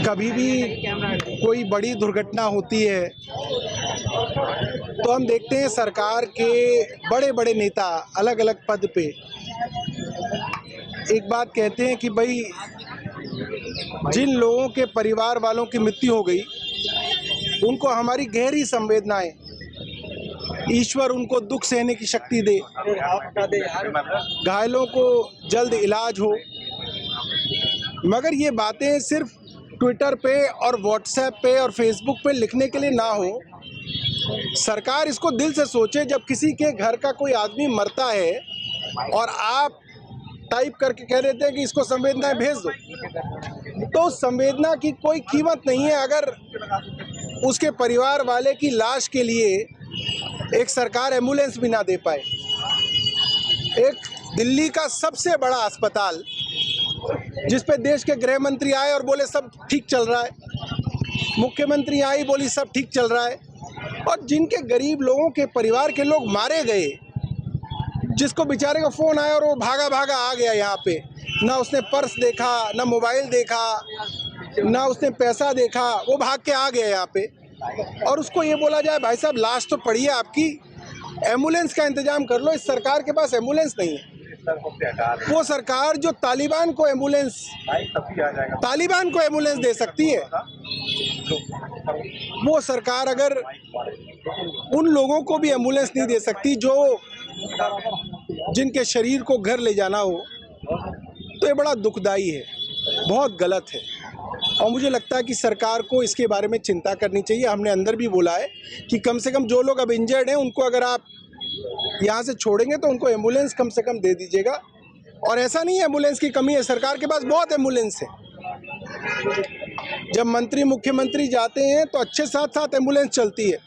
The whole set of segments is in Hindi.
कभी भी कोई बड़ी दुर्घटना होती है तो हम देखते हैं सरकार के बड़े बड़े नेता अलग अलग पद पे एक बात कहते हैं कि भाई जिन लोगों के परिवार वालों की मृत्यु हो गई उनको हमारी गहरी संवेदनाएं, ईश्वर उनको दुख सहने की शक्ति दे, घायलों को जल्द इलाज हो। मगर ये बातें सिर्फ ट्विटर पे और व्हाट्सएप पे और फेसबुक पे लिखने के लिए ना हो। सरकार इसको दिल से सोचे। जब किसी के घर का कोई आदमी मरता है और आप टाइप करके कह देते हैं कि इसको संवेदनाएं भेज दो, तो संवेदना की कोई कीमत नहीं है अगर उसके परिवार वाले की लाश के लिए एक सरकार एम्बुलेंस भी ना दे पाए। एक दिल्ली का सबसे बड़ा अस्पताल जिस पे देश के गृह मंत्री आए और बोले सब ठीक चल रहा है, मुख्यमंत्री आई बोली सब ठीक चल रहा है, और जिनके गरीब लोगों के परिवार के लोग मारे गए, जिसको बेचारे का फ़ोन आया और वो भागा भागा आ गया यहाँ पे, ना उसने पर्स देखा, ना मोबाइल देखा, ना उसने पैसा देखा, वो भाग के आ गया यहाँ पे, और उसको ये बोला जाए भाई साहब लाश तो पड़ी है आपकी, एम्बुलेंस का इंतजाम कर लो। इस सरकार के पास एम्बुलेंस नहीं है। वो सरकार जो तालिबान को एम्बुलेंस दे सकती है, वो सरकार अगर उन लोगों को भी एम्बुलेंस नहीं दे सकती जो जिनके शरीर को घर ले जाना हो, तो ये बड़ा दुखदाई है, बहुत गलत है। और मुझे लगता है कि सरकार को इसके बारे में चिंता करनी चाहिए। हमने अंदर भी बोला है कि कम से कम जो लोग अब इंजर्ड हैं उनको अगर आप यहाँ से छोड़ेंगे तो उनको एम्बुलेंस कम से कम दे दीजिएगा। और ऐसा नहीं है एम्बुलेंस की कमी है, सरकार के पास बहुत एम्बुलेंस है। जब मंत्री मुख्यमंत्री जाते हैं तो अच्छे साथ साथ एम्बुलेंस चलती है।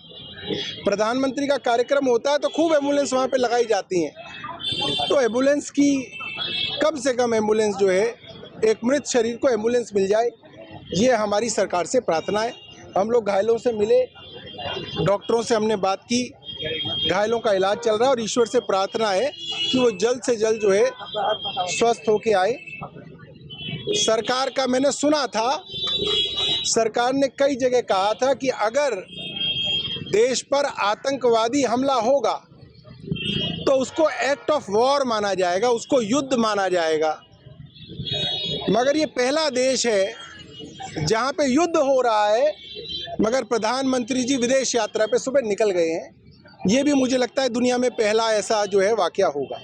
प्रधानमंत्री का कार्यक्रम होता है तो खूब एम्बुलेंस वहाँ पे लगाई जाती हैं। तो एम्बुलेंस की कम से कम एम्बुलेंस जो है, एक मृत शरीर को एम्बुलेंस मिल जाए, ये हमारी सरकार से प्रार्थना है। हम लोग घायलों से मिले, डॉक्टरों से हमने बात की, घायलों का इलाज चल रहा है और ईश्वर से प्रार्थना है कि वो जल्द से जल्द जो है स्वस्थ होके आए। सरकार का मैंने सुना था, सरकार ने कई जगह कहा था कि अगर देश पर आतंकवादी हमला होगा तो उसको एक्ट ऑफ वॉर माना जाएगा, उसको युद्ध माना जाएगा। मगर ये पहला देश है जहाँ पे युद्ध हो रहा है, मगर प्रधानमंत्री जी विदेश यात्रा पे सुबह निकल गए हैं। ये भी मुझे लगता है दुनिया में पहला ऐसा जो है वाकया होगा।